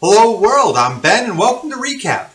Hello world, I'm Ben and welcome to Recap.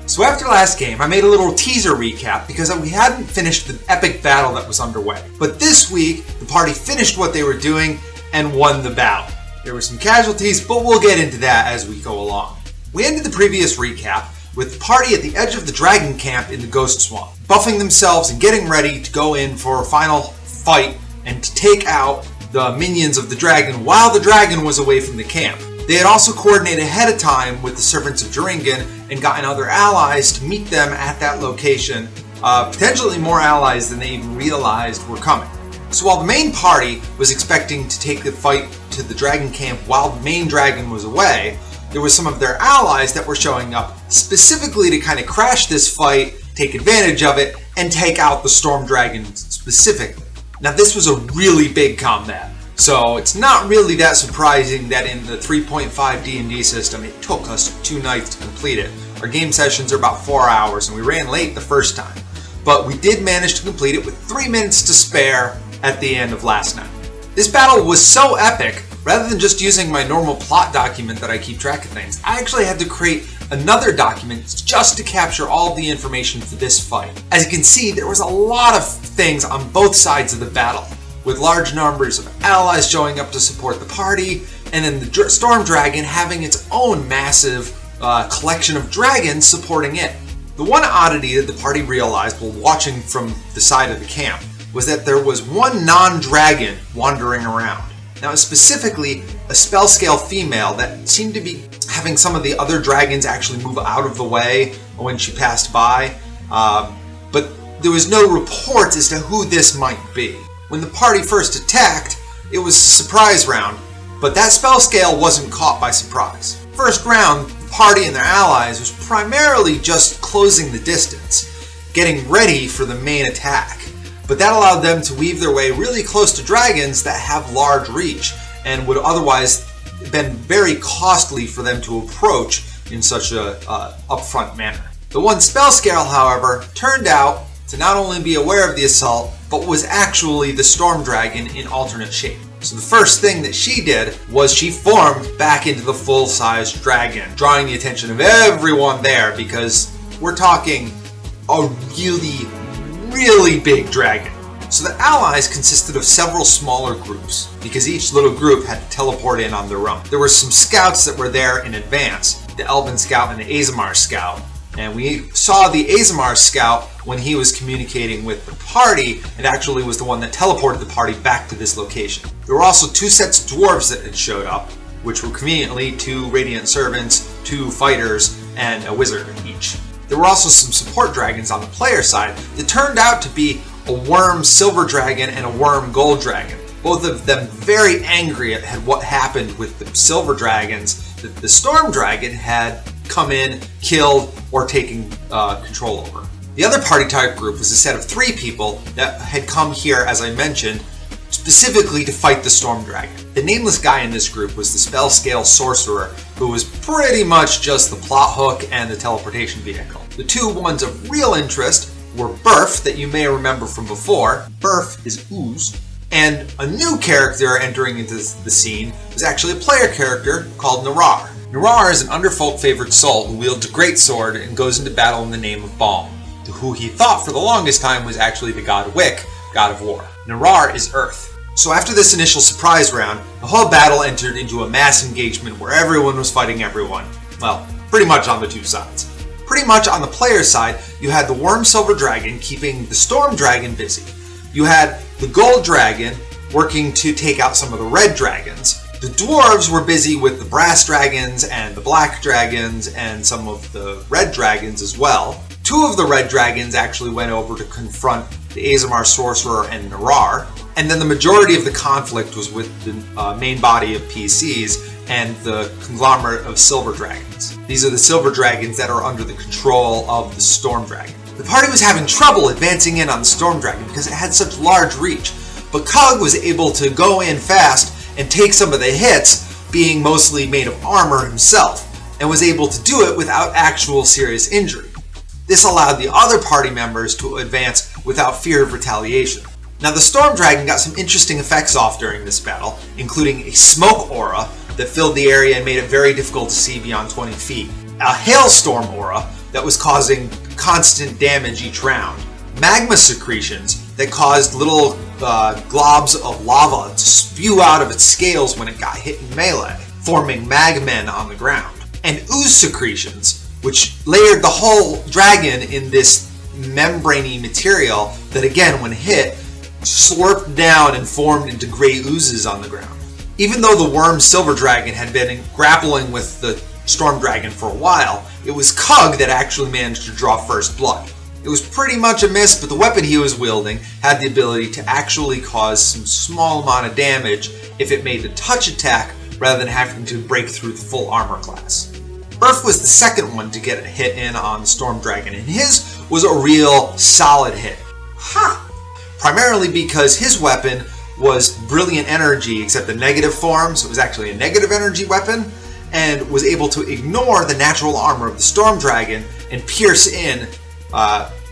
So after last game, I made a little teaser recap because we hadn't finished the epic battle that was underway. But this week, the party finished what they were doing and won the battle. There were some casualties, but we'll get into that as we go along. We ended the previous recap with the party at the edge of the dragon camp in the Ghost Swamp, buffing themselves and getting ready to go in for a final fight and to take out the minions of the dragon while the dragon was away from the camp. They had also coordinated ahead of time with the servants of Joringhan and gotten other allies to meet them at that location, potentially more allies than they even realized were coming. So while the main party was expecting to take the fight to the dragon camp while the main dragon was away, there were some of their allies that were showing up specifically to kind of crash this fight, take advantage of it, and take out the storm dragon specifically. Now this was a really big combat, so it's not really that surprising that in the 3.5 D&D system it took us 2 nights to complete it. Our game sessions are about 4 hours and we ran late the first time, but we did manage to complete it with 3 minutes to spare at the end of last night. This battle was so epic, rather than just using my normal plot document that I keep track of things, I actually had to create another document just to capture all the information for this fight. As you can see, there was a lot of things on both sides of the battle, with large numbers of allies showing up to support the party, and then the storm dragon having its own massive collection of dragons supporting it. The one oddity that the party realized while watching from the side of the camp was that there was one non-dragon wandering around. Now, specifically, a spell scale female that seemed to be having some of the other dragons actually move out of the way when she passed by, but there was no reports as to who this might be. When the party first attacked, it was a surprise round, but that spell scale wasn't caught by surprise. First round, the party and their allies was primarily just closing the distance, getting ready for the main attack. But that allowed them to weave their way really close to dragons that have large reach and would otherwise been very costly for them to approach in such a upfront manner. The one spell scale, however, turned out to not only be aware of the assault, but was actually the storm dragon in alternate shape. So the first thing that she did was she formed back into the full-sized dragon, drawing the attention of everyone there because we're talking a really big dragon. So the allies consisted of several smaller groups because each little group had to teleport in on their own. There were some scouts that were there in advance, the Elven Scout and the Aasimar Scout, and we saw the Aasimar Scout when he was communicating with the party and actually was the one that teleported the party back to this location. There were also 2 sets of dwarves that had showed up, which were conveniently 2 radiant servants, 2 fighters, and a wizard each. There were also some support dragons on the player side that turned out to be a worm silver dragon and a worm gold dragon. Both of them very angry at what happened with the silver dragons that the storm dragon had come in, killed, or taken control over. The other party type group was a set of 3 people that had come here, as I mentioned, specifically to fight the storm dragon. The nameless guy in this group was the spell scale sorcerer, who was pretty much just the plot hook and the teleportation vehicle. The 2 ones of real interest were Burf, that you may remember from before. Burf is ooze. And a new character entering into the scene was actually a player character called Narar. Narar is an underfolk favored soul who wields a greatsword and goes into battle in the name of Balm, who he thought for the longest time was actually the god Wick, god of war. Narar is Earth. So after this initial surprise round, the whole battle entered into a mass engagement where everyone was fighting everyone. Well, pretty much on the 2 sides. Pretty much on the player side, you had the Worm Silver Dragon keeping the Storm Dragon busy. You had the Gold Dragon working to take out some of the Red Dragons. The Dwarves were busy with the Brass Dragons and the Black Dragons and some of the Red Dragons as well. 2 of the Red Dragons actually went over to confront the Aasimar Sorcerer and Narar. And then the majority of the conflict was with the main body of PCs and the conglomerate of Silver Dragons. These are the Silver Dragons that are under the control of the Storm Dragon. The party was having trouble advancing in on the Storm Dragon because it had such large reach, but Cog was able to go in fast and take some of the hits, being mostly made of armor himself, and was able to do it without actual serious injury. This allowed the other party members to advance without fear of retaliation. Now the Storm Dragon got some interesting effects off during this battle, including a smoke aura that filled the area and made it very difficult to see beyond 20 feet, a hailstorm aura that was causing constant damage each round, magma secretions that caused little globs of lava to spew out of its scales when it got hit in melee, forming magmen on the ground, and ooze secretions, which layered the whole dragon in this membrane-y material that again, when hit, slurped down and formed into gray oozes on the ground. Even though the worm Silver Dragon had been grappling with the Storm Dragon for a while, it was Cug that actually managed to draw first blood. It was pretty much a miss, but the weapon he was wielding had the ability to actually cause some small amount of damage if it made a touch attack rather than having to break through the full armor class. Burf was the second one to get a hit in on the Storm Dragon, and his was a real solid hit. Primarily because his weapon was brilliant energy, except the negative form, so it was actually a negative energy weapon, and was able to ignore the natural armor of the Storm Dragon and pierce in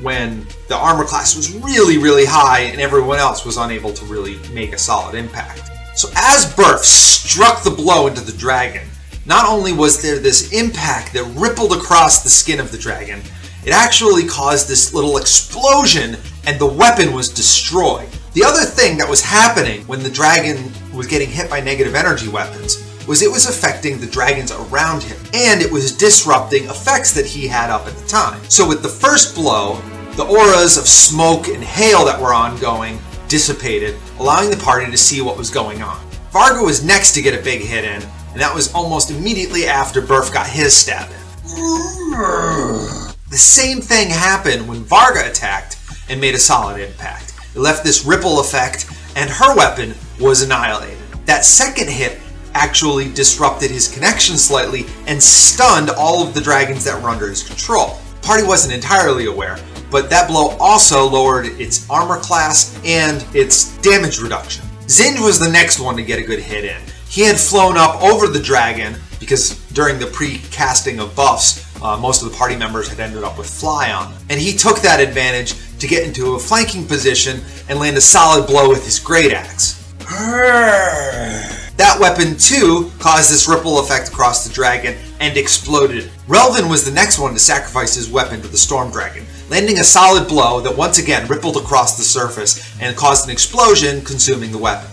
when the armor class was really, really high and everyone else was unable to really make a solid impact. So as Burf struck the blow into the dragon, not only was there this impact that rippled across the skin of the dragon, it actually caused this little explosion and the weapon was destroyed. The other thing that was happening when the dragon was getting hit by negative energy weapons was it was affecting the dragons around him, and it was disrupting effects that he had up at the time. So with the first blow, the auras of smoke and hail that were ongoing dissipated, allowing the party to see what was going on. Varga was next to get a big hit in, and that was almost immediately after Burf got his stab in. The same thing happened when Varga attacked and made a solid impact. It left this ripple effect, and her weapon was annihilated. That second hit actually disrupted his connection slightly and stunned all of the dragons that were under his control. The party wasn't entirely aware, but that blow also lowered its armor class and its damage reduction. Zinj was the next one to get a good hit in. He had flown up over the dragon because during the pre-casting of buffs, most of the party members had ended up with fly on, and he took that advantage to get into a flanking position and land a solid blow with his great axe. That weapon too caused this ripple effect across the dragon and exploded. Relvin was the next one to sacrifice his weapon to the Storm Dragon, landing a solid blow that once again rippled across the surface and caused an explosion, consuming the weapon.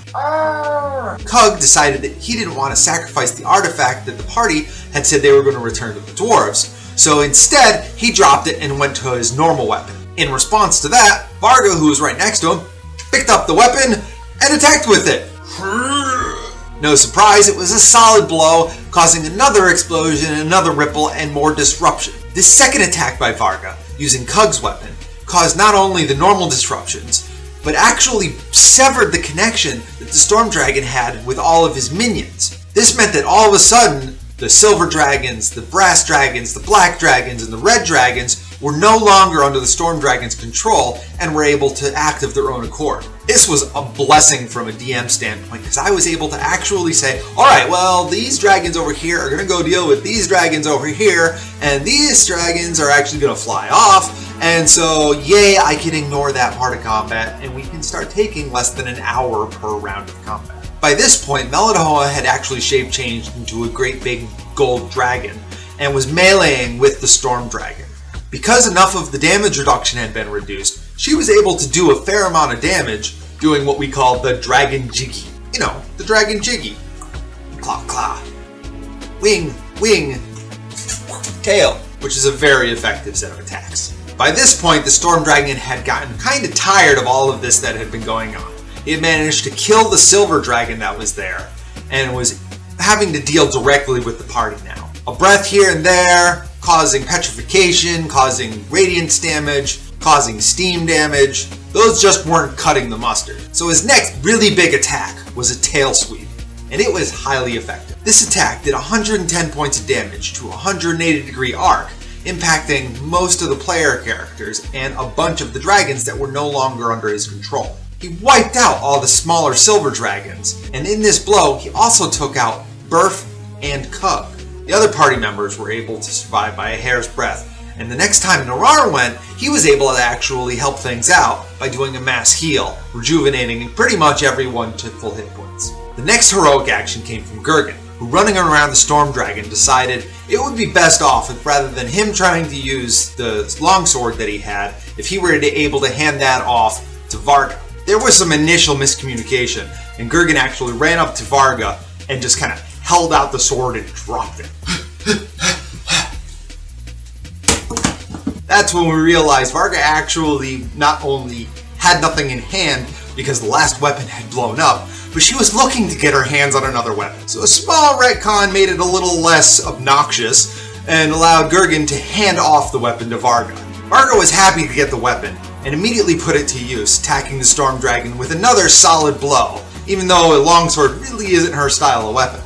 Cug decided that he didn't want to sacrifice the artifact that the party had said they were going to return to the dwarves, so instead he dropped it and went to his normal weapon. In response to that, Varga, who was right next to him, picked up the weapon and attacked with it. No surprise, it was a solid blow, causing another explosion, another ripple, and more disruption. This second attack by Varga, using Cug's weapon, caused not only the normal disruptions, but actually severed the connection that the Storm Dragon had with all of his minions. This meant that all of a sudden, the Silver Dragons, the Brass Dragons, the Black Dragons, and the Red Dragons were no longer under the Storm Dragon's control and were able to act of their own accord. This was a blessing from a DM standpoint because I was able to actually say, alright, well, these dragons over here are going to go deal with these dragons over here, and these dragons are actually going to fly off, and so, yay, I can ignore that part of combat, and we can start taking less than an hour per round of combat. By this point, Melodhoa had actually shape-changed into a great big gold dragon, and was meleeing with the Storm Dragon. Because enough of the damage reduction had been reduced, she was able to do a fair amount of damage doing what we call the Dragon Jiggy. You know, the Dragon Jiggy. Claw, claw. Wing, wing. Tail, which is a very effective set of attacks. By this point, the Storm Dragon had gotten kind of tired of all of this that had been going on. It had managed to kill the Silver Dragon that was there, and was having to deal directly with the party now. A breath here and there, causing petrification, causing radiance damage, causing steam damage. Those just weren't cutting the mustard. So his next really big attack was a tail sweep, and it was highly effective. This attack did 110 points of damage to a 180-degree arc, impacting most of the player characters and a bunch of the dragons that were no longer under his control. He wiped out all the smaller silver dragons, and in this blow, he also took out Burf and Cub. The other party members were able to survive by a hair's breadth, And the next time Narar went, he was able to actually help things out by doing a mass heal, rejuvenating pretty much everyone to full hit points. The next heroic action came from Gurgen, who, running around the Storm Dragon, decided it would be best off if, rather than him trying to use the longsword that he had, if he were able to hand that off to Varga. There was some initial miscommunication, and Gurgen actually ran up to Varga and just kind of held out the sword and dropped it. That's when we realized Varga actually not only had nothing in hand because the last weapon had blown up, but she was looking to get her hands on another weapon. So a small retcon made it a little less obnoxious and allowed Gurgen to hand off the weapon to Varga. Varga was happy to get the weapon and immediately put it to use, attacking the Storm Dragon with another solid blow, even though a longsword really isn't her style of weapon.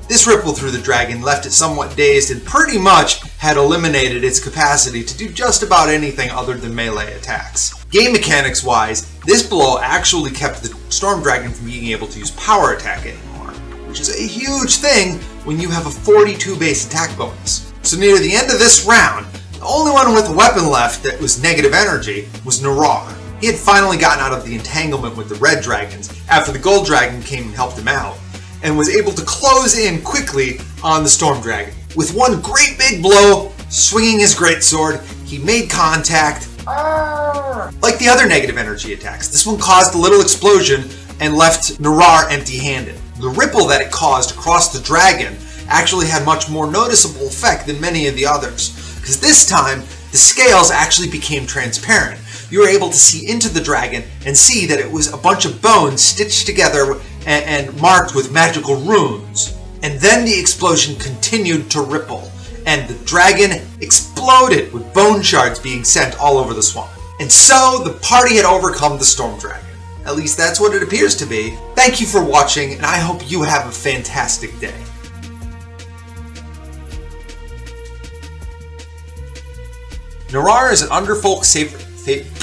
This ripple through the dragon left it somewhat dazed and pretty much had eliminated its capacity to do just about anything other than melee attacks. Game mechanics wise, this blow actually kept the Storm Dragon from being able to use power attack anymore, which is a huge thing when you have a 42 base attack bonus. So near the end of this round, the only one with a weapon left that was negative energy was Narar. He had finally gotten out of the entanglement with the red dragons after the gold dragon came and helped him out, and was able to close in quickly on the Storm Dragon. With one great big blow, swinging his greatsword, he made contact. Like the other negative energy attacks, this one caused a little explosion and left Narar empty-handed. The ripple that it caused across the dragon actually had much more noticeable effect than many of the others, because this time the scales actually became transparent. You were able to see into the dragon and see that it was a bunch of bones stitched together and marked with magical runes. And then the explosion continued to ripple, and the dragon exploded with bone shards being sent all over the swamp. And so the party had overcome the Storm Dragon. At least that's what it appears to be. Thank you for watching, and I hope you have a fantastic day. Narar is an underfolk favorite.